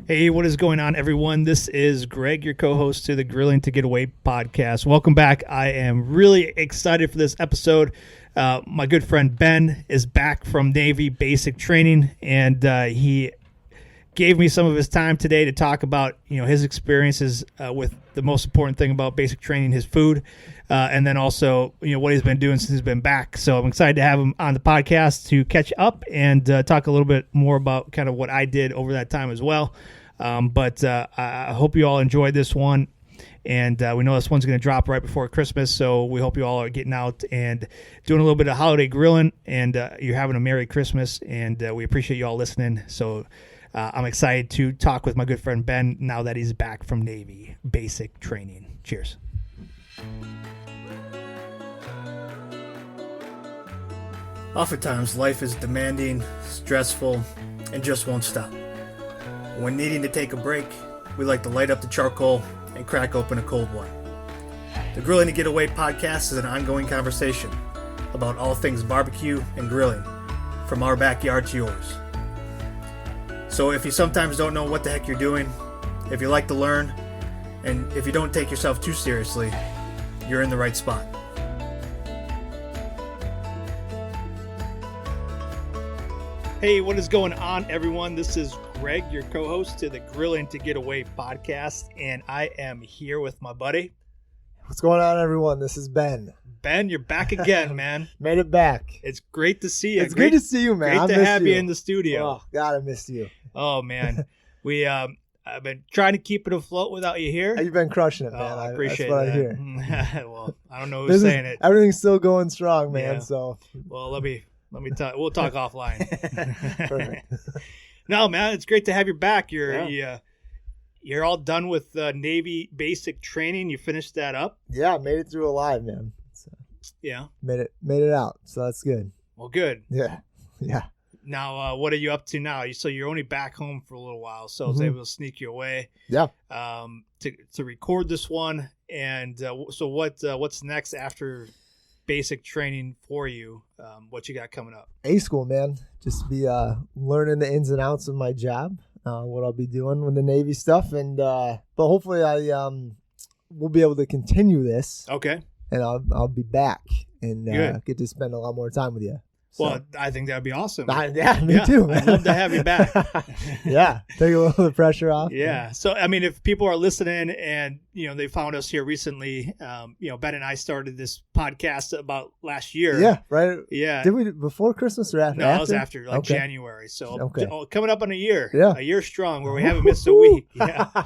Hey, what is going on, everyone? This is Greg, your co-host to the Grilling to Get Away podcast. Welcome back. I am really excited for this episode. My good friend Ben is back from Navy basic training, and he gave me some of his time today to talk about his experiences with the most important thing about basic training, his food, and then also what he's been doing since he's been back. So I'm excited to have him on the podcast to catch up and talk a little bit more about kind of what I did over that time as well. But I hope you all enjoyed this one, and we know this one's going to drop right before Christmas, so we hope you all are getting out and doing a little bit of holiday grilling, and you're having a Merry Christmas, and we appreciate you all listening. So I'm excited to talk with my good friend Ben now that he's back from Navy basic training. Cheers. Oftentimes, life is demanding, stressful, and just won't stop. When needing to take a break, we like to light up the charcoal and crack open a cold one. The Grilling to Get Away podcast is an ongoing conversation about all things barbecue and grilling, from our backyard to yours. So if you sometimes don't know what the heck you're doing, if you like to learn, and if you don't take yourself too seriously, you're in the right spot. Hey, what is going on, everyone? This is Greg, your co-host to the Grilling to Get Away podcast, and I am here with my buddy. What's going on, everyone? This is Ben. Ben, you're back again, man. Made it back. It's great to see you. It's great to see you, man. Great to have you in the studio. Oh, God, I missed you. Oh, man. I've been trying to keep it afloat without you here. You've been crushing it, man. I appreciate that's what that. I hear. Well, I don't know who's saying it. Everything's still going strong, man. Yeah. So, well, let me talk. We'll talk offline. Perfect. No, man, it's great to have you back. You're all done with Navy basic training. You finished that up. Yeah, made it through alive, man. So, yeah, made it out. So that's good. Well, good. Yeah. Now, what are you up to now? So you're only back home for a little while, so I was able to sneak you away. Yeah. To record this one, and so what's next after basic training for you? What you got coming up? A school, man. Just be learning the ins and outs of my job, what I'll be doing with the Navy stuff, and but hopefully I will be able to continue this. Okay. And I'll be back and get to spend a lot more time with you. So. Well, I think that'd be awesome. Yeah, me too, man. I'd love to have you back. Yeah, take a little of the pressure off. Yeah. So, I mean, if people are listening and, they found us here recently, Ben and I started this podcast about last year. Yeah, right. Yeah. Did we before Christmas or after? No, it was after, January. So, coming up on a year. Yeah. A year strong where we haven't missed a week. Yeah.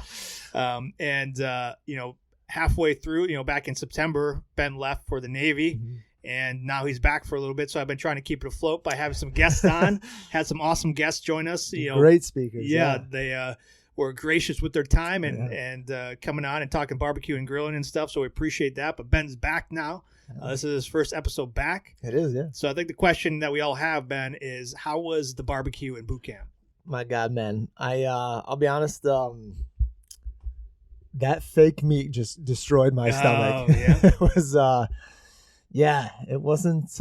Halfway through, back in September, Ben left for the Navy. Mm-hmm. And now he's back for a little bit, so I've been trying to keep it afloat by having some guests on. Had some awesome guests join us. Great speakers. Yeah, they were gracious with their time and coming on and talking barbecue and grilling and stuff. So we appreciate that. But Ben's back now. This is his first episode back. It is, yeah. So I think the question that we all have, Ben, is how was the barbecue in boot camp? My God, man, I'll be honest. That fake meat just destroyed my stomach. Yeah. It was. Yeah, it wasn't.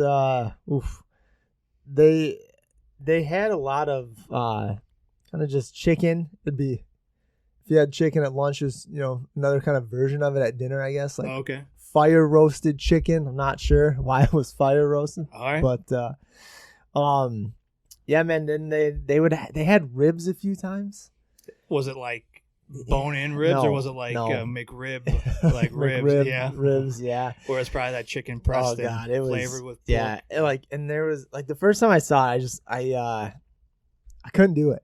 They had a lot of kind of just chicken. It'd be if you had chicken at lunch, is another kind of version of it at dinner, I guess. Like fire roasted chicken. I'm not sure why it was fire roasted. All right. But yeah, man. Then they had ribs a few times. Was it like bone-in ribs, or was it like McRib, like ribs? Yeah, ribs. Yeah. Or it's probably that chicken pressed and flavored with pork. And there was like the first time I saw it, I couldn't do it.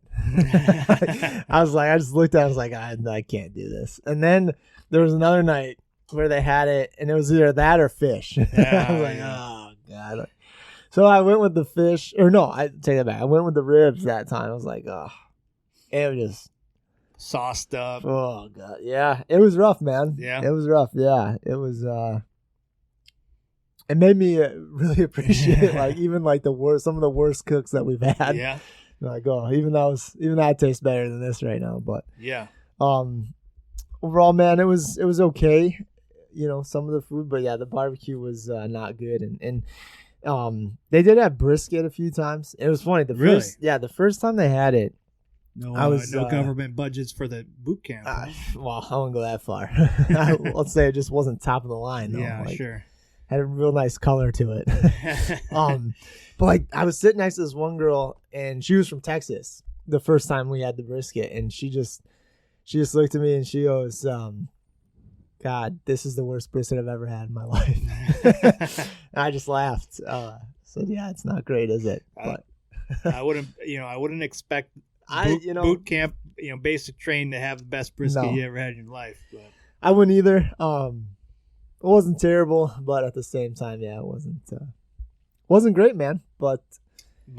I just looked at it, I was like, I can't do this. And then there was another night where they had it, and it was either that or fish. I was like, oh God. So I went with the fish, or no, I take that back. I went with the ribs that time. I was like, oh, it was just sauced up. Oh God, yeah, it was rough, man. Yeah, it was rough. Yeah, it was. It made me really appreciate some of the worst cooks that we've had. Yeah, like even that tastes better than this right now. But yeah, overall, man, it was okay. Some of the food, but yeah, the barbecue was not good, and they did have brisket a few times. It was funny. The first time they had it, No, I was, no government budgets for the boot camp. Huh? Well, I wouldn't go that far. Let's say it just wasn't top of the line, though. Yeah, like, sure. Had a real nice color to it. But like I was sitting next to this one girl, and she was from Texas. The first time we had the brisket, and she just looked at me and she goes, "God, this is the worst brisket I've ever had in my life." And I just laughed. Said, "Yeah, it's not great, is it?" But I wouldn't expect boot camp, basic train to have the best brisket you ever had in your life. But I wouldn't either. It wasn't terrible, but at the same time, yeah, it wasn't great, man. But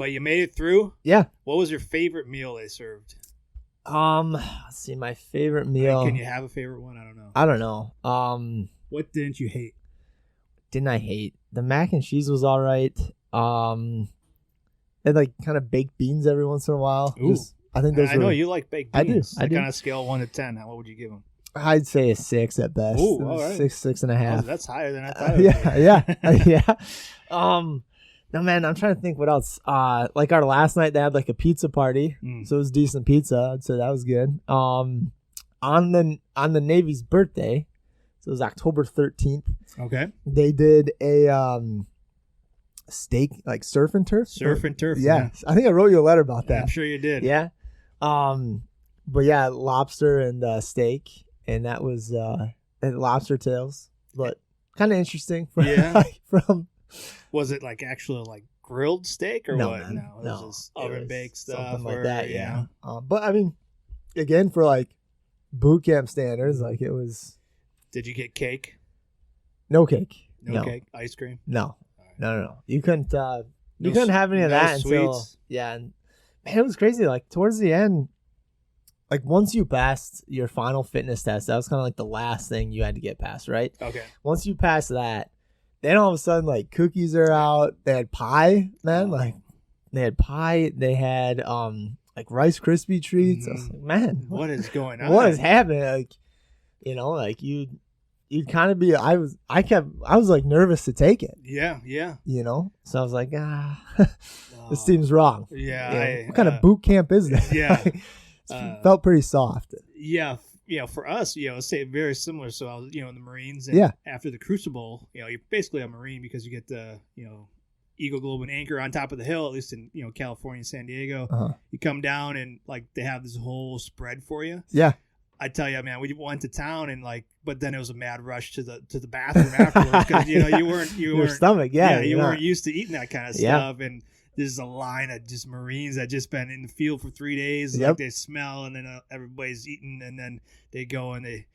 you made it through. Yeah. What was your favorite meal they served? Let's see, my favorite meal. Can you have a favorite one? I don't know. I don't know. What didn't you hate? Didn't I hate? The mac and cheese was all right. They had like kind of baked beans every once in a while. Ooh. I think those. I know you like baked beans. I do. On a scale of 1 to 10, what would you give them? I'd say a 6 at best. Ooh, all right. 6.5. Oh, that's higher than I thought. Yeah. No, man, I'm trying to think what else. Like our last night, they had like a pizza party, so it was decent pizza. I'd say that was good. On the Navy's birthday, so it was October 13th. Okay. They did a steak, like surf and turf. Surf and turf. Yeah. I think I wrote you a letter about that. I'm sure you did. Yeah. But yeah, lobster and steak, and that was and lobster tails, but kind of interesting. Was it like actual like grilled steak or what? Man, no, it was just oven baked stuff, something like that. Yeah. But I mean, again, for like boot camp standards, like it was. Did you get cake? No cake. No cake. Ice cream. No. Right. No. You couldn't. You couldn't have any of that until. Sweets. Yeah, and man, it was crazy. Like towards the end, like once you passed your final fitness test, that was kind of like the last thing you had to get past, right? Okay. Once you pass that, then all of a sudden, like cookies are out. They had pie, man. Like they had pie. They had like Rice Krispie treats. I was like, man, what is going on? What is happening? Like, like you'd kind of be. I was like nervous to take it. Yeah. So I was like, this seems wrong. Yeah. What kind of boot camp is that? Yeah. It felt pretty soft. Yeah. For us, say very similar. So I was, in the Marines, and after the Crucible, you're basically a Marine because you get the, Eagle Globe and Anchor on top of the hill, at least in, California, San Diego. Uh-huh. You come down and like they have this whole spread for you. Yeah. I tell you, man, we went to town and but then it was a mad rush to the bathroom afterwards because you weren't your stomach, you weren't used to eating that kind of stuff, and there's a line of just Marines that just been in the field for 3 days. Yep. Like they smell, and then everybody's eating, and then they go and they,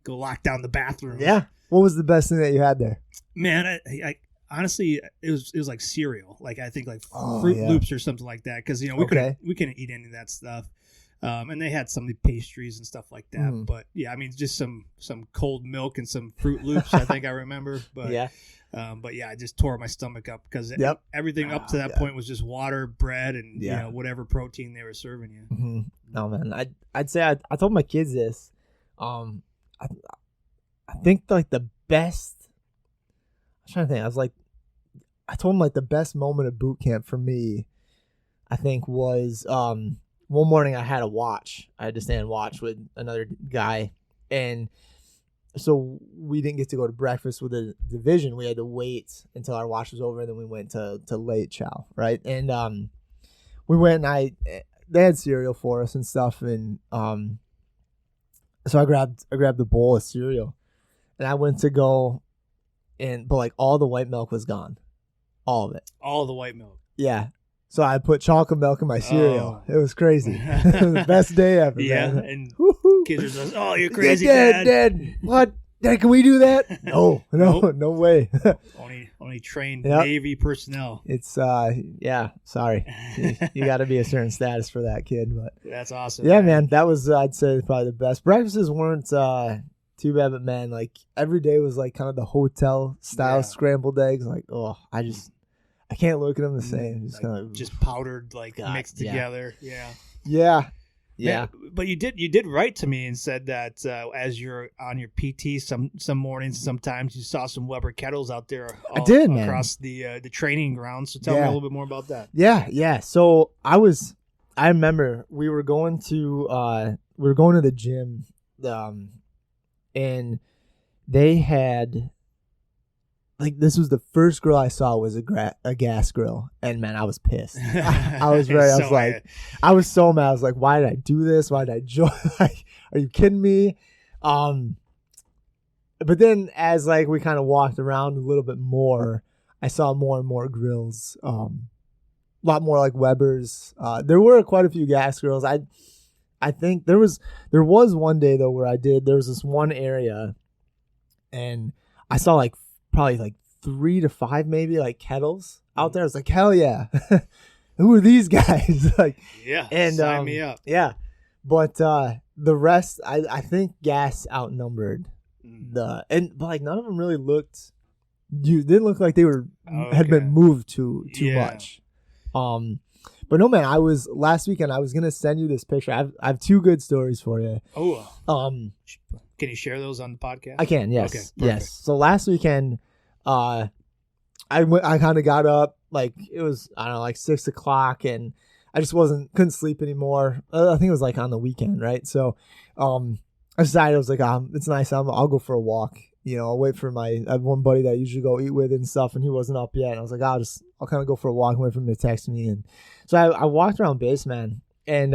go lock down the bathroom. Yeah. What was the best thing that you had there? Man, I honestly, it was like cereal. Like I think like Fruit Loops or something like that, because we couldn't eat any of that stuff. And they had some pastries and stuff like that. But yeah, I mean, just some cold milk and some Fruit Loops. I think I remember. But yeah. I just tore my stomach up because everything up to that point was just water, bread, and whatever protein they were serving you. Mm-hmm. No, man, I'd say I told my kids this. I think like the best. I'm trying to think. I told them like the best moment of boot camp for me, I think was one morning I had a watch. I had to stand and watch with another guy, and so we didn't get to go to breakfast with the division. We had to wait until our watch was over, and then we went to late chow, right? And we went and they had cereal for us and stuff, and so I grabbed the bowl of cereal, and I went to go, but like all the white milk was gone, all of it, all the white milk. Yeah. So I put chocolate milk in my cereal. It was crazy. It was the best day ever. Yeah, man. and kids are just, "Oh, you're crazy, Dad. Dad, what? Dad, can we do that?" No, Nope. No way. only trained Navy personnel. It's sorry. You got to be a certain status for that, kid. But that's awesome. Yeah, man, that was I'd say probably the best. Breakfasts weren't too bad, but man, like every day was like kind of the hotel style scrambled eggs. Like, I can't look at them the same. Just kind of just powdered, mixed together. Yeah. Man, but you did write to me and said that as you're on your PT, some mornings, sometimes you saw some Weber kettles out there. Across the training grounds. So tell me a little bit more about that. Yeah. So I was I remember we were going to the gym, and they had, like, this was the first grill I saw was a gas grill, and man, I was pissed. I was I was so mad. I was like, why did I do this? Why did I join? Like, are you kidding me? But then as like we kind of walked around a little bit more, I saw more and more grills. A lot more like Weber's. There were quite a few gas grills. I think there was one day though where there was this one area, and I saw like probably like 3 to 5 maybe like kettles out there. I was like, hell yeah. Who are these guys? Like, yeah, and sign me up. Yeah. But the rest, I think gas outnumbered but like none of them really didn't look like they had been moved too much. But no, man, last weekend I was gonna send you this picture. I have 2 good stories for you. Can you share those on the podcast? I can, yes. Okay, yes. So last weekend, I kind of got up, like it was, I don't know, like 6 o'clock, and I just couldn't sleep anymore. I think it was like on the weekend, right? So, I decided, I was like, it's nice. I'll go for a walk. You know, I'll wait for I have one buddy that I usually go eat with and stuff, and he wasn't up yet. And I was like, I'll kind of go for a walk and wait for him to text me. And so I walked around base, man, and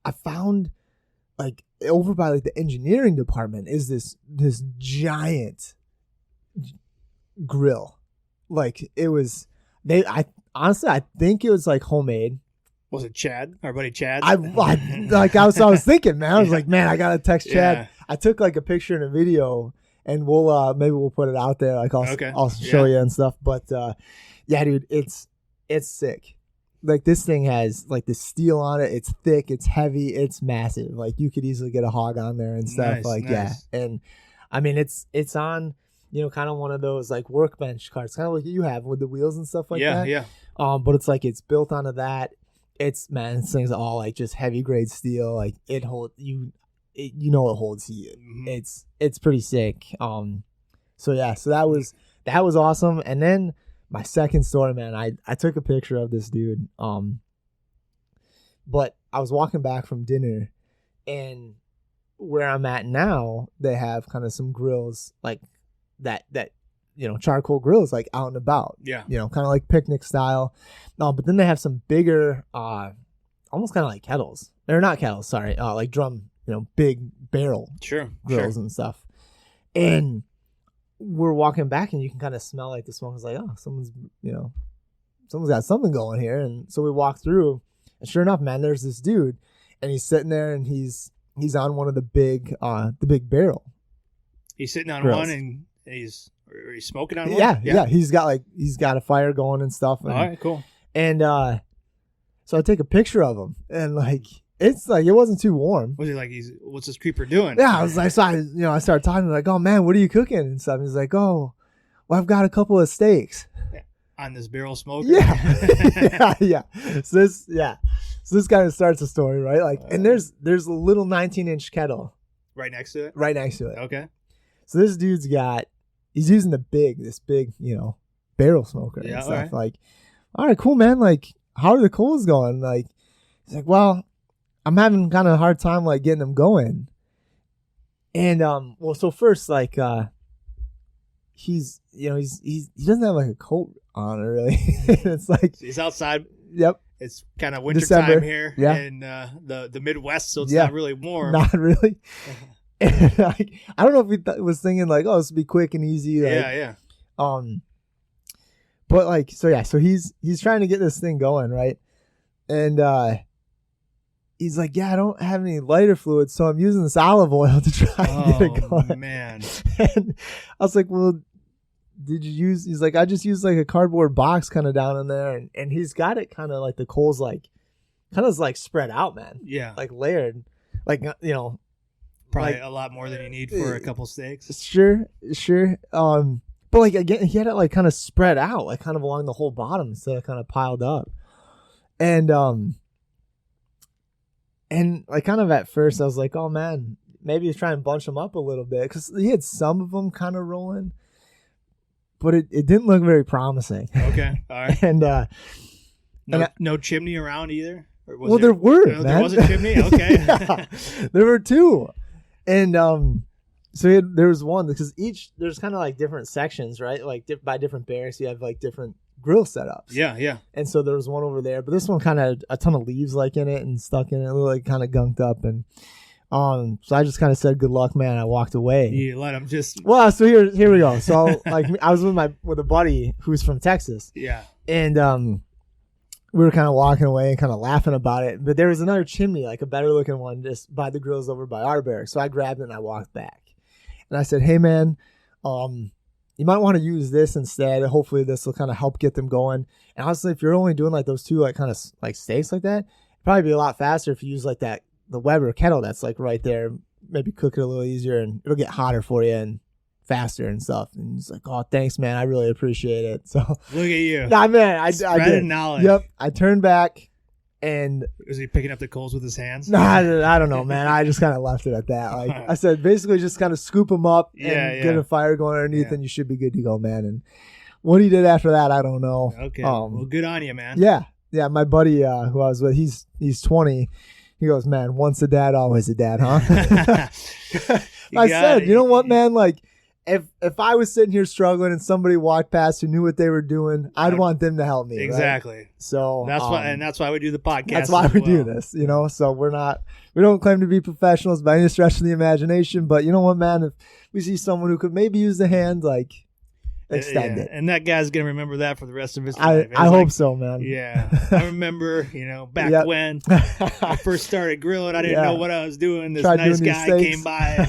I found, like, over by like the engineering department is this giant grill. Like, it was, I think it was like homemade. Was it Chad? Our buddy Chad? I was thinking, man. I was like, man, I gotta text Chad. Yeah. I took like a picture and a video, and maybe we'll put it out there. Like, I'll show you and stuff. But yeah, dude, it's sick. Like, this thing has like the steel on it. It's thick. It's heavy. It's massive. Like, you could easily get a hog on there and stuff. Nice. Yeah. And I mean, it's on, you know, kind of one of those like workbench carts, kind of like you have with the wheels and stuff like that. Yeah. But it's like it's built onto that. This thing's all like just heavy grade steel. Like, it holds it holds heat. Mm-hmm. It's pretty sick. So yeah, so that was awesome. And then my second story, man, I took a picture of this dude. But I was walking back from dinner, and where I'm at now, they have kind of some grills like that, you know, charcoal grills, like out and about. Yeah. You know, kind of like picnic style. No, but then they have some bigger, almost kind of like kettles. They're not kettles, sorry. Like drum, you know, big barrel grills and stuff. And we're walking back, and you can kind of smell like the smoke. It's like, oh, someone's got something going here. And so we walk through, and sure enough, man, there's this dude, and he's sitting there, and he's on one of the big barrel. He's sitting on grills. One, and he's smoking on one? Yeah. He's got a fire going and stuff. And, all right, cool. And so I take a picture of him, and like, it's like, it wasn't too warm. Was he like, what's this creeper doing? Yeah, I was like, so I started talking, like, oh man, what are you cooking and stuff? And he's like, oh, well, I've got a couple of steaks. Yeah. On this barrel smoker? Yeah. yeah. So this kind of starts the story, right? Like, and there's a little 19-inch kettle. Right next to it? Right next to it. Okay. So this dude's he's using this big, you know, barrel smoker and stuff. Right. Like, all right, cool, man. Like, how are the coals going? Like, he's like, well, I'm having kind of a hard time like getting them going. And so first, like, he doesn't have like a coat on really. It's like he's outside. Yep. It's kind of winter time here in the Midwest, so it's not really warm. Not really. And like, I don't know if he was thinking like, oh, this would be quick and easy. Like, yeah. But like, so he's trying to get this thing going, right? And he's like, yeah, I don't have any lighter fluid, so I'm using this olive oil to try and get it going. Oh man! And I was like, well, did you use? He's like, I just used like a cardboard box kind of down in there, and he's got it kind of like the coals like kind of like spread out, man. Yeah, like layered, like, you know. Probably like, a lot more than you need for a couple steaks. Sure. But like, again, he had it like kind of spread out, like kind of along the whole bottom instead of kind of piled up. And like kind of at first I was like, oh man, maybe he's trying to bunch them up a little bit, because he had some of them kind of rolling, but it didn't look very promising. Okay, all right. And No chimney around either? Or was there were, man. There was a chimney? Okay. Yeah, there were two. And so there was one, because there's kind of like different sections, right? Like by different barracks, you have like different grill setups. Yeah. And so there was one over there, but this one kind of a ton of leaves like in it and stuck in it, like kind of gunked up. And so I just kind of said, good luck, man. I walked away. You let him just. Well, so here we go. So like I was with a buddy who's from Texas. Yeah. And we were kind of walking away and kind of laughing about it. But there was another chimney, like a better looking one, just by the grills over by our barracks. So I grabbed it and I walked back. And I said, hey, man, you might want to use this instead. Hopefully this will kind of help get them going. And honestly, if you're only doing like those two like kind of like steaks like that, it'd probably be a lot faster if you use like the Weber kettle that's like right there. Maybe cook it a little easier and it'll get hotter for you and faster and stuff. And he's like, oh, thanks, man. I really appreciate it. So look at you. Nah, man, I did. Knowledge. Yep. I turned back. And was he picking up the coals with his hands? Nah, I don't know, man. I just kind of left it at that. Like I said, basically just kind of scoop them up and get a fire going underneath, and you should be good to go, man. And what he did after that, I don't know. Okay, well, good on you, man. Yeah. My buddy who I was with, he's 20. He goes, man, once a dad, always a dad, huh? I said, you know what, man? Like, if I was sitting here struggling and somebody walked past who knew what they were doing, I'd want them to help me. Exactly. Right? So that's why we do the podcast. That's why we do this, you know. So we don't claim to be professionals by any stretch of the imagination, but you know what, man? If we see someone who could maybe use the hand, like, extend it. And that guy's gonna remember that for the rest of his life. I hope so, man. Yeah, I remember, back when I first started grilling, I didn't know what I was doing. This nice guy came by.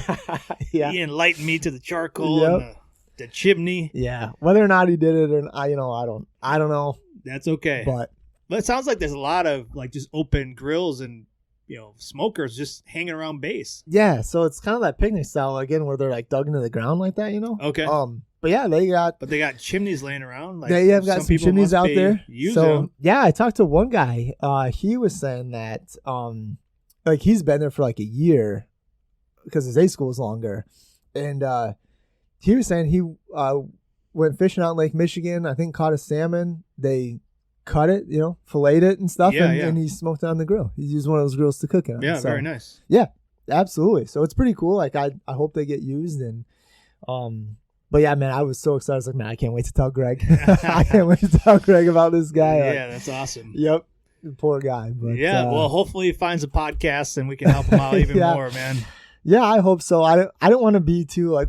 He enlightened me to the charcoal and the chimney. Yeah, whether or not he did it, or I don't know. That's okay. But it sounds like there's a lot of like just open grills and smokers just hanging around base. Yeah, so it's kind of that picnic style again, where they're like dug into the ground like that, Okay. But yeah, they got chimneys laying around. Like, they have got some chimneys out there. So them. Yeah, I talked to one guy. He was saying that like he's been there for like a year because his A school is longer, and he was saying he went fishing out in Lake Michigan. I think caught a salmon. They cut it, filleted it and stuff, and he smoked it on the grill. He used one of those grills to cook it on. Yeah, so, very nice. Yeah, absolutely. So it's pretty cool. Like I hope they get used and But yeah, man, I was so excited. I was like, man, I can't wait to tell Greg. I can't wait to tell Greg about this guy. Yeah, that's awesome. Yep. Poor guy. But, well, hopefully he finds a podcast and we can help him out even more, man. Yeah, I hope so. I don't want to be too like,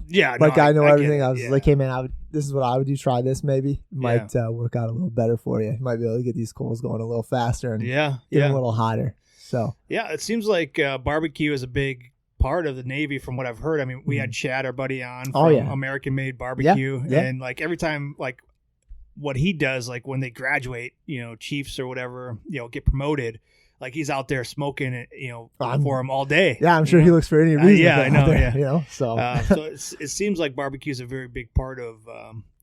Yeah, like I know everything. I was yeah. like, hey, man, this is what I would do. Try this, maybe. It might work out a little better for you. You might be able to get these coals going a little faster and get a little hotter. So yeah, it seems like barbecue is a big part of the Navy from what I've heard. I mean, we had Chad, our buddy, on from American Made Barbecue, and like every time, like what he does, like when they graduate, chiefs or whatever, get promoted, like he's out there smoking it, for him all day. Yeah, I'm sure he looks for any reason. I know. There, so so it seems like barbecue is a very big part of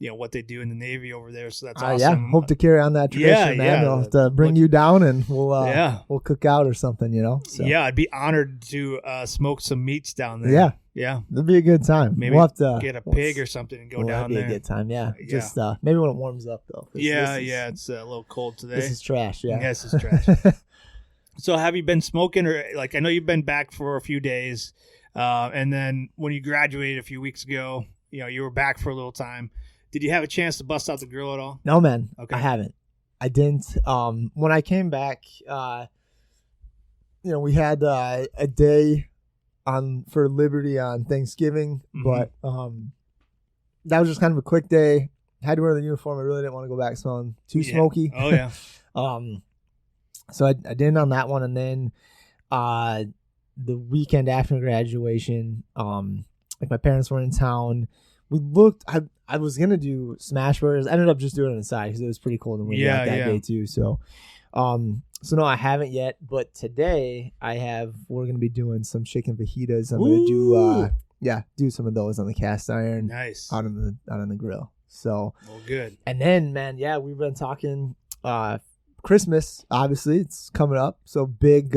what they do in the Navy over there. So that's awesome. Yeah, hope to carry on that tradition, man. I'll have to bring you down and we'll cook out or something, So. Yeah, I'd be honored to smoke some meats down there. Yeah, it'll be a good time. Maybe we'll have to get a pig or something and go down there. That'd be a good time. Yeah, just maybe when it warms up though. It's a little cold today. This is trash. Yeah, this is trash. So have you been smoking, or like I know you've been back for a few days, and then when you graduated a few weeks ago, you were back for a little time. Did you have a chance to bust out the grill at all? No, man. Okay. I haven't. I didn't. When I came back, we had a day for Liberty on Thanksgiving, but that was just kind of a quick day. Had to wear the uniform. I really didn't want to go back smelling too smoky. Oh yeah. So I didn't on that one, and then the weekend after graduation, like my parents were in town. We looked. I was gonna do smash burgers. I ended up just doing it inside because it was pretty cold and windy that day too. So, no, I haven't yet. But today we're gonna be doing some chicken fajitas. I'm gonna do some of those on the cast iron. Nice. Out on the grill. So. Well, good. And then, man, we've been talking. Christmas, obviously, it's coming up. So big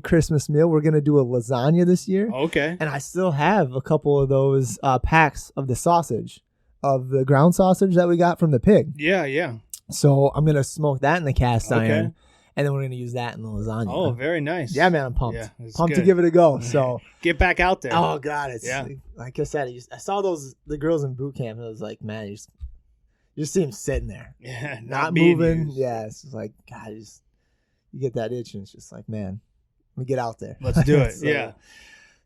Christmas meal. We're gonna do a lasagna this year. Okay. And I still have a couple of those packs of the sausage, of the ground sausage that we got from the pig. Yeah. So I'm gonna smoke that in the cast Okay. iron, and then we're gonna use that in the lasagna. Oh, very nice. Yeah, man, I'm pumped. Yeah, it's Pumped to good. give it a go. So Get back out there. oh god, it's Yeah. like I said, I saw the girls in boot camp. And I was like, man, you just see them sitting there, Yeah, not being moving. used. Yeah, it's just like God, you get that itch, and it's just like, man, let me get out there. Let's do it. So, Yeah.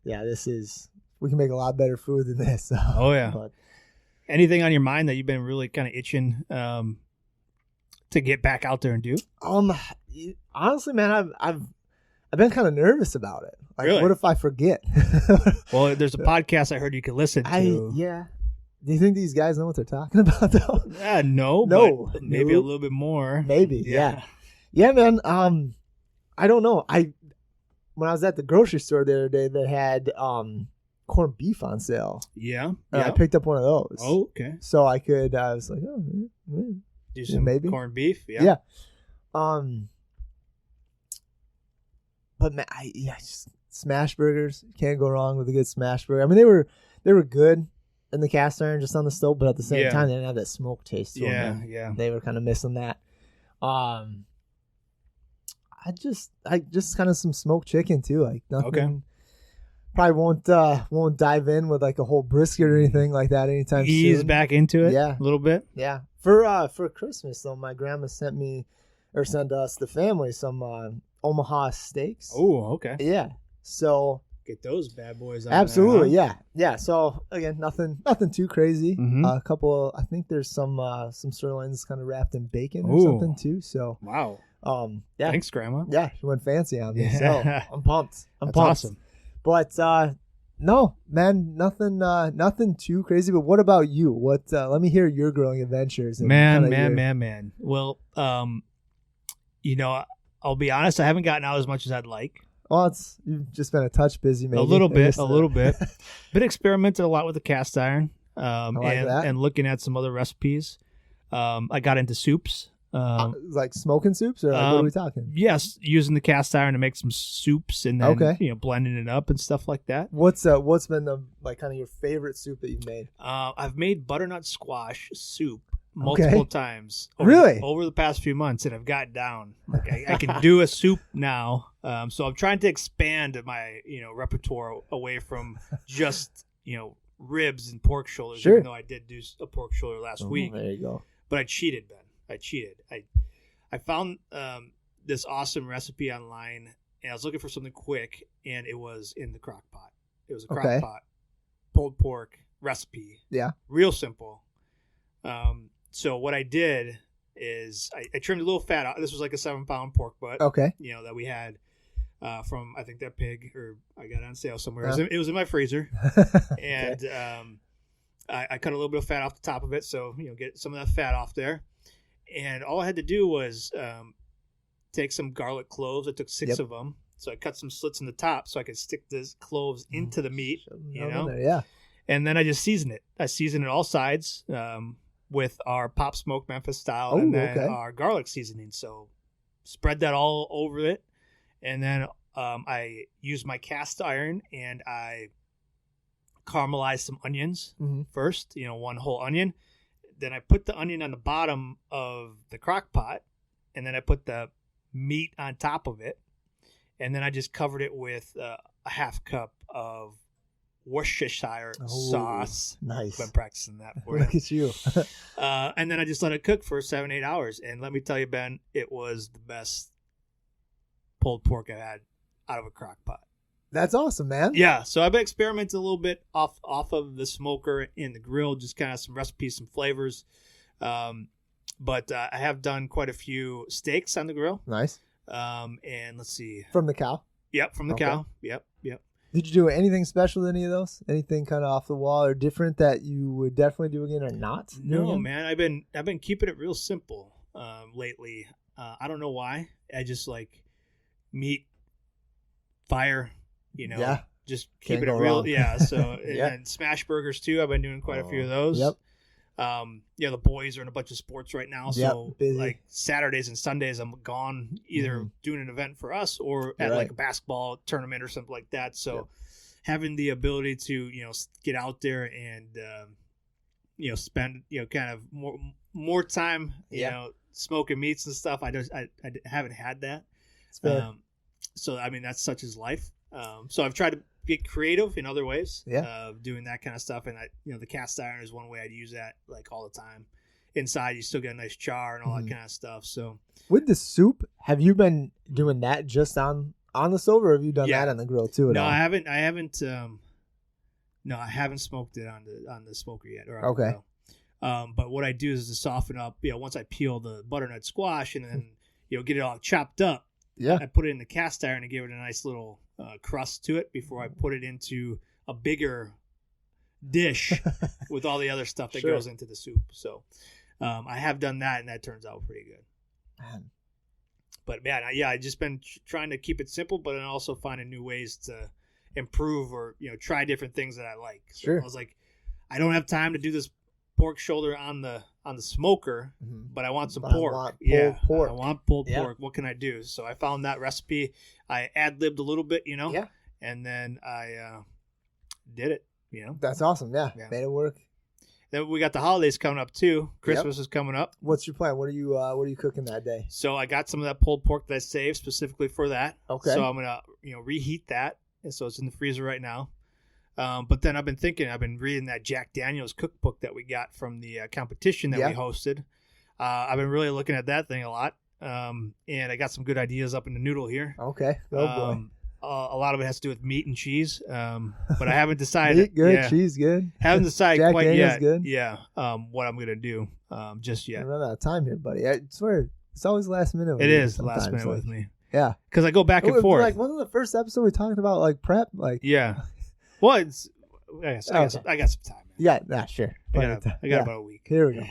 yeah. We can make a lot better food than this. So, Oh, yeah. But Anything on your mind that you've been really kind of itching to get back out there and do? honestly, man, I've been kind of nervous about it. Like, Really? what if I forget? Well, there's a podcast I heard you could listen to. Yeah. Do you think these guys know what they're talking about though? No, No. but maybe a little bit more. Maybe. Yeah. Yeah, man. I don't know. When I was at the grocery store the other day, they had corned beef on sale. Yeah. And I picked up one of those. Oh, okay. So I was like, oh, yeah. Do some maybe. corned beef. Yeah. Yeah. But man, just smash burgers. Can't go wrong with a good smash burger. I mean, they were good in the cast iron, just on the stove, but at the same time, they didn't have that smoke taste to them. Yeah. They were kind of missing that. I just kind of some smoked chicken too, like nothing. Okay. Probably won't dive in with like a whole brisket or anything like that anytime soon. Ease back into it. Yeah. A little bit. Yeah. For Christmas though, my grandma sent us the family some Omaha steaks. Oh, okay. Yeah. So Get those bad boys out absolutely, there, huh? yeah. So again, nothing too crazy. Mhm. A couple, I think there's some sirloins kind of wrapped in bacon or Ooh. something too. So Wow. yeah. Thanks, Grandma. Yeah, she went fancy on me. Yeah. So I'm pumped. That's pumped. awesome. But no, man, nothing too crazy. But what about you? What? Let me hear your growing adventures. And Man. Well, I'll be honest. I haven't gotten out as much as I'd like. Well, you've just been a touch busy, maybe. A little bit. Been experimented a lot with the cast iron, like that. and looking at some other recipes. I got into soups. Like smoking soups, or like, what are we talking? Yes, using the cast iron to make some soups, and then blending it up and stuff like that. What's been the kind of your favorite soup that you've made? I've made butternut squash soup multiple times. Over the past few months, and I've got down. Like I can do a soup now. So I'm trying to expand my repertoire away from just ribs and pork shoulders. Sure. Even though I did do a pork shoulder last week. There you go. But I cheated, Ben. I found this awesome recipe online, and I was looking for something quick, and it was in the crock pot. It was a crock pot pulled pork recipe. Yeah. Real simple. So what I did is I trimmed a little fat out. This was like a 7-pound pork butt. Okay. That we had from, I think, that pig, or I got it on sale somewhere. It was in my freezer. And I cut a little bit of fat off the top of it, so get some of that fat off there. And all I had to do was take some garlic cloves. I took 6 of them, so I cut some slits in the top so I could stick the cloves into the meat. Yeah. And then I just season it. I season it all sides with our pop smoke Memphis style, and then our garlic seasoning. So spread that all over it, and then I used my cast iron and I caramelized some onions first, 1 whole onion. Then I put the onion on the bottom of the crock pot, and then I put the meat on top of it, and then I just covered it with a half cup of Worcestershire sauce. Nice. Been practicing that for you. Look at you. And then I just let it cook for 7-8 hours, and let me tell you, Ben, it was the best pulled pork I've had out of a crock pot. That's awesome, man. Yeah, so I've been experimenting a little bit off of the smoker and the grill, just kind of some recipes, some flavors. But I have done quite a few steaks on the grill. Nice. And let's see. From the cow? Yep, from the cow. Yep. Did you do anything special with any of those? Anything kind of off the wall or different that you would definitely do again or not? No, man. I've been keeping it real simple lately. I don't know why. I just like meat, fire. Just keep it real. Wrong. Yeah. So and smash burgers too. I've been doing quite a few of those. Yep. The boys are in a bunch of sports right now. So like Saturdays and Sundays, I'm gone either doing an event for us or at like a basketball tournament or something like that. So having the ability to get out there and spend kind of more time smoking meats and stuff. I haven't had that. It's fair. So I mean, that's such as life. So I've tried to get creative in other ways. Doing that kind of stuff, and the cast iron is one way I'd use that like all the time. Inside, you still get a nice char and all that kind of stuff. So with the soup, have you been doing that just on the stove, or have you done that on the grill too? No, I haven't. No, I haven't smoked it on the smoker yet. Or on the grill. But what I do is to soften up. Once I peel the butternut squash and then get it all chopped up. Yeah, I put it in the cast iron and give it a nice little crust to it before I put it into a bigger dish with all the other stuff that goes into the soup. So I have done that, and that turns out pretty good. Man. But man, I've just been trying to keep it simple, but then also finding new ways to improve or try different things that I like. So I was like, I don't have time to do this pork shoulder on the smoker, but I want some pork. I want pulled pork. What can I do? So I found that recipe. I ad-libbed a little bit, and then I did it. That's awesome. Yeah, made it work. Then we got the holidays coming up too. Christmas is coming up. What's your plan? What are you cooking that day? So I got some of that pulled pork that I saved specifically for that. Okay. So I'm gonna reheat that, and so it's in the freezer right now. But then I've been reading that Jack Daniel's cookbook that we got from the competition that we hosted. I've been really looking at that thing a lot, and I got some good ideas up in the noodle here. Okay. Oh boy. A lot of it has to do with meat and cheese, but I haven't decided. Meat good, cheese good. Haven't decided Jack quite Daniel's yet. Good. Yeah, what I'm gonna do just yet. I run out of time here, buddy. I swear it's always last minute. It is last minute with me. Yeah, because I go back and forth. Like wasn't the first episode we talked about like prep? Like well, I got some time. Yeah, sure. I got about a week. Here we go.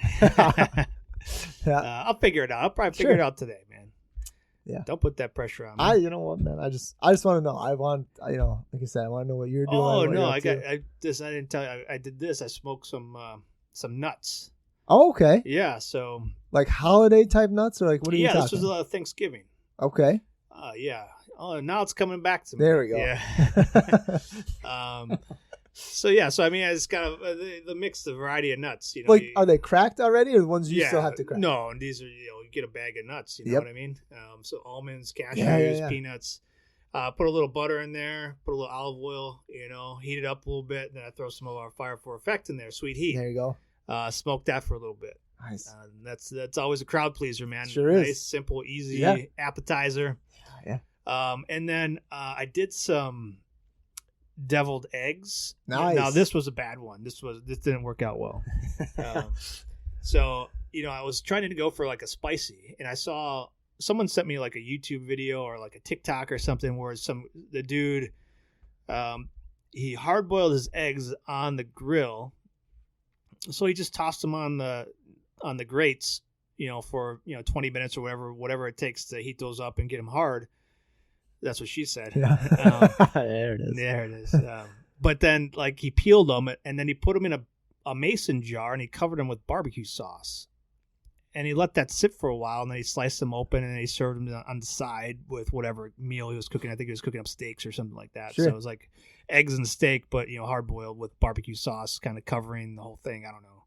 I'll figure it out. I'll probably figure it out today, man. Yeah. Don't put that pressure on me. You know what, man? I just want to know. I want, like I said, I want to know what you're doing. Oh no, I didn't tell you. I did this. I smoked some nuts. Oh, okay. Yeah. So like holiday type nuts, or like what are you talking? Yeah, this was Thanksgiving. Okay. Yeah. Oh, now it's coming back to me. There we go. Yeah. So I mean, it's kind of the mix, the variety of nuts. Like, are they cracked already, or the ones you still have to crack? No, and these are you get a bag of nuts. You know what I mean? So almonds, cashews, peanuts. Put a little butter in there. Put a little olive oil. Heat it up a little bit. Then I throw some of our Fire for Effect in there, sweet heat. There you go. Smoke that for a little bit. Nice. That's always a crowd pleaser, man. Sure nice, is. Simple, easy appetizer. Yeah. And then I did some deviled eggs. Nice. Now this was a bad one. This didn't work out well. So I was trying to go for like a spicy, and I saw someone sent me like a YouTube video or like a TikTok or something where the dude he hard boiled his eggs on the grill, so he just tossed them on the grates for 20 minutes or whatever it takes to heat those up and get them hard. That's what she said. Yeah. There it is. There it is. But then, like, he peeled them, and then he put them in a mason jar, and he covered them with barbecue sauce. And he let that sit for a while, and then he sliced them open, and then he served them on the side with whatever meal he was cooking. I think he was cooking up steaks or something like that. Sure. So it was like eggs and steak, but, hard-boiled with barbecue sauce kind of covering the whole thing. I don't know.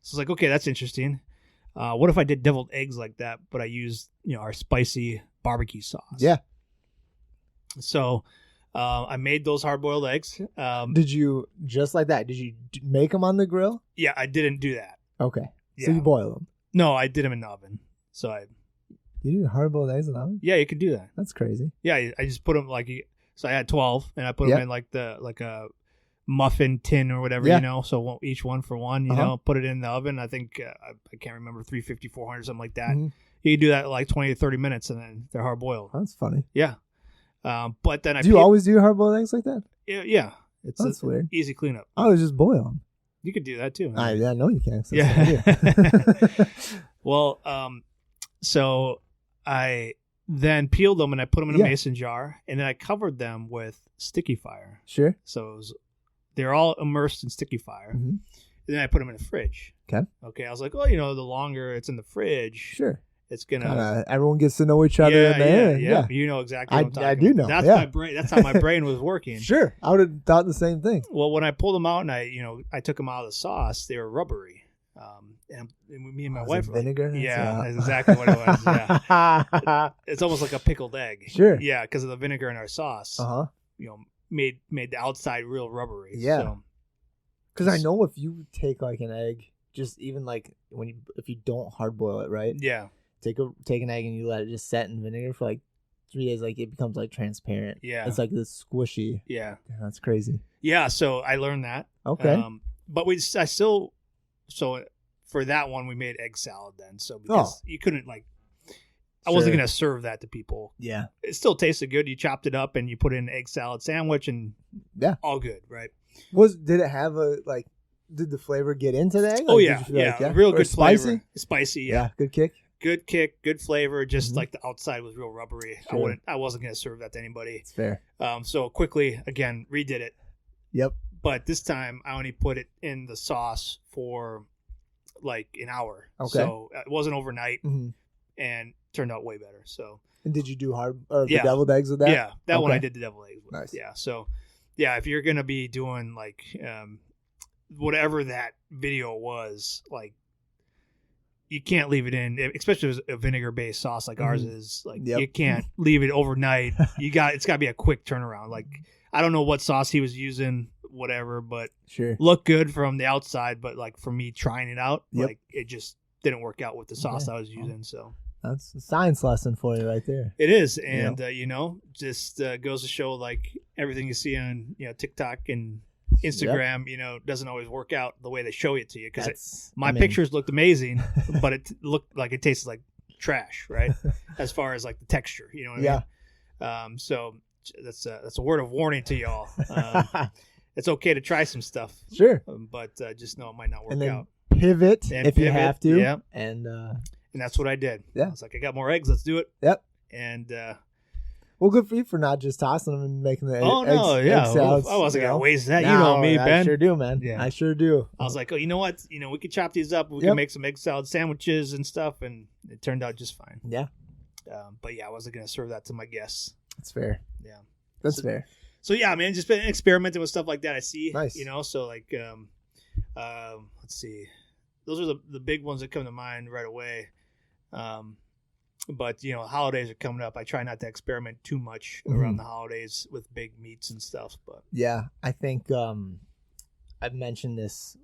So I was like, okay, that's interesting. What if I did deviled eggs like that, but I used, our spicy barbecue sauce? Yeah. So I made those hard-boiled eggs. Did you, just like that, did you make them on the grill? Yeah, I didn't do that. Okay. Yeah. So you boil them? No, I did them in the oven. You do hard-boiled eggs in the oven? Yeah, you could do that. That's crazy. Yeah, I just put them so I had 12, and I put them in like a muffin tin or whatever, so each one for one, put it in the oven. I think, I can't remember, 350, 400, something like that. Mm-hmm. You can do that like 20 to 30 minutes, and then they're hard-boiled. That's funny. Yeah. But then do you always do hard-boiled eggs like that? Yeah. That's weird. Easy cleanup. I would just boil them. You could do that too. I know you can. Yeah. Well, so I then peeled them and I put them in a mason jar, and then I covered them with sticky fire. Sure. So they're all immersed in sticky fire. Mm-hmm. And then I put them in the fridge. Okay. I was like, well, the longer it's in the fridge, sure, it's gonna. Everyone gets to know each other in there. Yeah. You know exactly what I'm talking I do know. That's my brain. That's how my brain was working. Sure. I would have thought the same thing. Well, when I pulled them out and I took them out of the sauce, they were rubbery. and me and my Was wife it were like, vinegar? yeah, that's exactly what it was. Yeah, it's almost like a pickled egg. Sure. Yeah, because of the vinegar in our sauce. You know, made the outside real rubbery. Yeah. So, because I know if you take like an egg, just even like if you don't hard boil it, right? yeah, Take an egg and you let it just set in vinegar for like 3 days, like it becomes like transparent. Yeah. It's like this squishy. yeah, That's crazy. yeah. So I learned that. Okay. But so for that one we made egg salad then. So because you couldn't like, I wasn't gonna serve that to people. Yeah. It still tasted good. You chopped it up and you put in an egg salad sandwich and all good, right? Did it have did the flavor get into the egg? Oh Like, yeah, did you feel yeah, like, real Or good spicy? flavor. Spicy, yeah. Good kick. Good kick, good flavor. Just Mhm. like the outside was real rubbery. Sure. I wasn't gonna serve that to anybody. It's fair. So quickly again redid it, Yep. but this time I only put it in the sauce for like an hour. Okay. So it wasn't overnight, hmm and turned out way better. So And did you do the Yeah. deviled eggs with that? yeah, that one I Okay. did the devil eggs with. Nice. Yeah. So yeah, if you're gonna be doing like whatever that video was, like you can't leave it in, especially if it's a vinegar based sauce like ours is. Like Yep. you can't leave it overnight. It's got to be a quick turnaround. Like I don't know what sauce he was using, whatever, but Sure. looked good from the outside. But like for me trying it out, Yep. like it just didn't work out with the sauce Okay. I was using. So That's a science lesson for you right there. it is, and just goes to show like everything you see on TikTok and Instagram, doesn't always work out the way they show it to you. Because my pictures looked amazing, but it looked like it tasted like trash, right? As far as like the texture, you know what I mean? So that's a word of warning to y'all. It's okay to try some stuff, Sure. but just know it might not work And then out. pivot And if you pivot, have to. yeah. And that's what I did. Yeah. I was like, I got more eggs. Let's do it. Yep. And well, good for you for not just tossing them and making the egg salads. I wasn't gonna waste that. You know me, Ben. I sure do, man. Yeah. I sure do. I was like, oh, you know what? We could chop these up. We can make some egg salad sandwiches and stuff, and it turned out just fine. Yeah. But yeah, I wasn't gonna serve that to my guests. That's fair. Yeah. That's fair. So yeah, man, just been experimenting with stuff like that. I see. Nice. So like, let's see, those are the big ones that come to mind right away. But holidays are coming up. I try not to experiment too much around the holidays with big meats and stuff. But yeah, I think I've mentioned this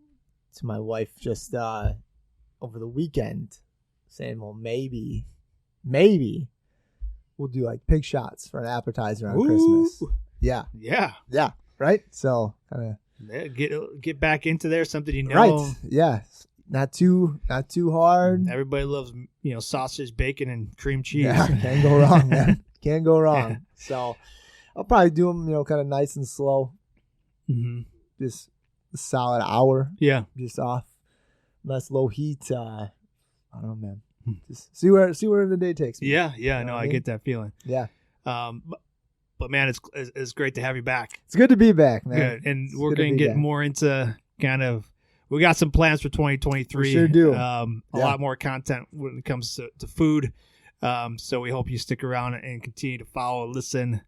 to my wife just over the weekend, saying, well, maybe we'll do like pig shots for an appetizer on Christmas. Yeah. Yeah. Right. So kind of get back into there. Something Right. Yeah. Not too hard. Everybody loves sausage, bacon, and cream cheese. Yeah, can't go wrong, man. Can't go wrong. Yeah. So I'll probably do them, kind of nice and slow. Mm-hmm. Just a solid hour. Yeah. Just off. Less low heat. I don't know, man. Just see where the day takes me. Yeah. Yeah. No, I get that feeling. Yeah. But man, it's great to have you back. It's good to be back, man. Good, and we're going to get more into kind of. We got some plans for 2023. We sure do. A lot more content when it comes to food. So we hope you stick around and continue to follow, listen.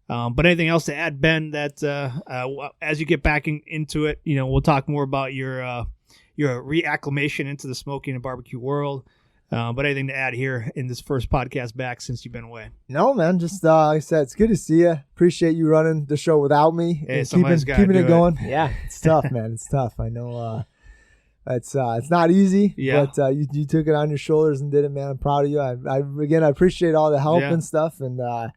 But anything else to add, Ben? That as you get back into it, we'll talk more about your reacclimation into the smoking and barbecue world. But anything to add here in this first podcast back since you've been away? No, man. Just like I said, it's good to see you. Appreciate you running the show without me and keeping it going. Yeah, it's tough, man. It's tough. I know. It's not easy. Yeah. But you took it on your shoulders and did it, man. I'm proud of you. I appreciate all the help and stuff and the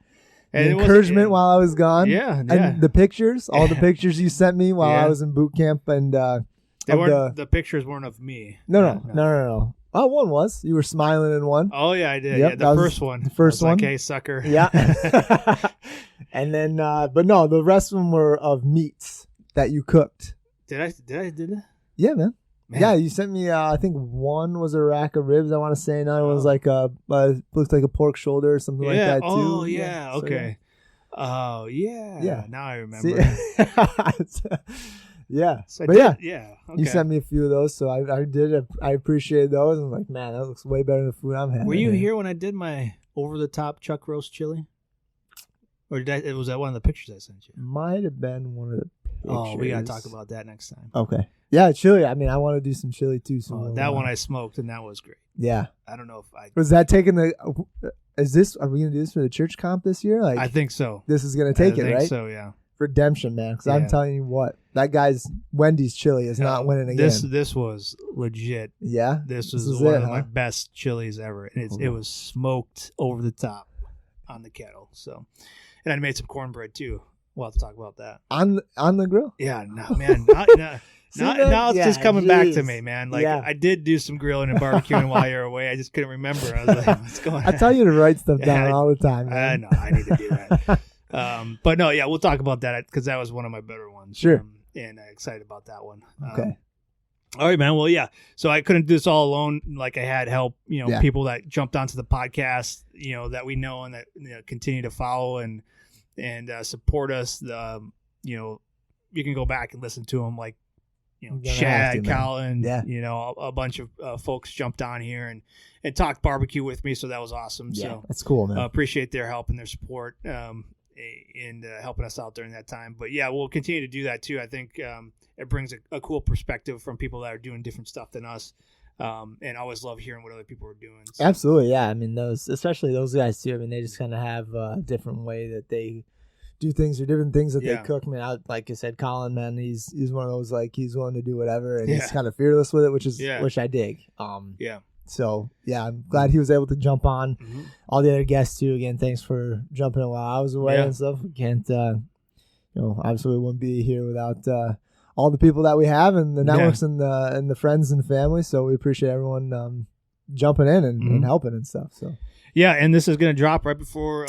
encouragement while I was gone. Yeah. And the pictures, all the pictures you sent me while I was in boot camp, and the pictures weren't of me. No. Oh, one was. You were smiling in one. Oh, yeah, I did. Yep, yeah, the first one. The first one. Like, hey, sucker. Yeah. And then, but no, the rest of them were of meats that you cooked. Did I do that? Yeah, man. Yeah, you sent me, I think one was a rack of ribs, I want to say. Another one was like looked like a pork shoulder or something like that, too. Oh, yeah. Okay. Oh, yeah. Yeah. Now I remember. Yeah. So Okay. You sent me a few of those, so I did. I appreciated those. I'm like, man, that looks way better than the food I'm having. Were you here when I did my over-the-top chuck roast chili? Or was that one of the pictures I sent you? Might have been one of the pictures. Oh, we got to talk about that next time. Okay. Yeah, chili. I mean, I want to do some chili too. So that one I smoked, and that was great. Yeah. I don't know if I was that taking the. Are we gonna do this for the church comp this year? Like, I think so. This is gonna take it, right? I think so, yeah. Redemption, man. Because I'm telling you what, that guy's Wendy's chili is not winning again. This was legit. Yeah, this was one of my best chilies ever, and it was smoked over the top on the kettle. So, and I made some cornbread too. We'll have to talk about that on the grill. Yeah, no, man. Now it's just coming back to me, man. Like I did do some grilling and barbecuing while you were away. I just couldn't remember. I was like, what's going on? I tell you to write stuff down all the time, man. I know. I need to do that. But no, yeah, we'll talk about that because that was one of my better ones. Sure. And excited about that one. Okay. All right, man. Well, yeah. So I couldn't do this all alone. Like I had help, people that jumped onto the podcast, that we know and that continue to follow and support us. You can go back and listen to them, like Chad, Colin, a bunch of folks jumped on here and talked barbecue with me, so that was awesome. Yeah, so that's cool, man. Appreciate their help and their support and helping us out during that time. But yeah, we'll continue to do that too. I think it brings a cool perspective from people that are doing different stuff than us. And I always love hearing what other people are doing. So. Absolutely, yeah. I mean, especially those guys too. I mean, they just kind of have a different way that they do things or different things that they cook. I mean, like I said, Colin, man, he's one of those, like, he's willing to do whatever, and he's kind of fearless with it, which I dig. So yeah, I'm glad he was able to jump on. Mm-hmm. All the other guests too. Again, thanks for jumping in while I was away and stuff. We can't, obviously we wouldn't be here without all the people that we have and the networks and the friends and family. So we appreciate everyone jumping in and helping and stuff. So yeah, and this is going to drop right before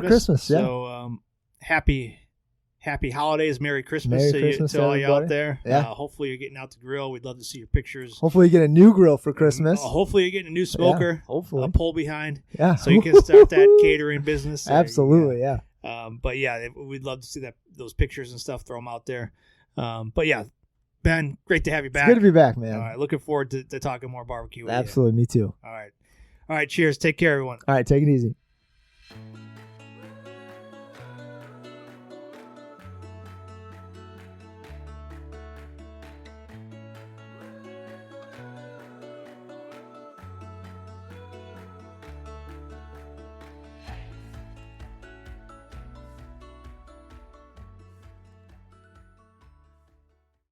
Christmas. Yeah. So happy holidays, Merry Christmas, to all you out there. Yeah. Hopefully you're getting out to grill. We'd love to see your pictures. Hopefully you get a new grill for Christmas. Hopefully you're getting a new smoker. Hopefully. A pull behind. Yeah. So you can start that catering business. Absolutely, yeah. But yeah, we'd love to see those pictures and stuff. Throw them out there. But yeah, Ben, great to have you back. It's good to be back, man. All right, looking forward to talking more barbecue with Absolutely, you. me too. All right, cheers. Take care, everyone. All right, take it easy.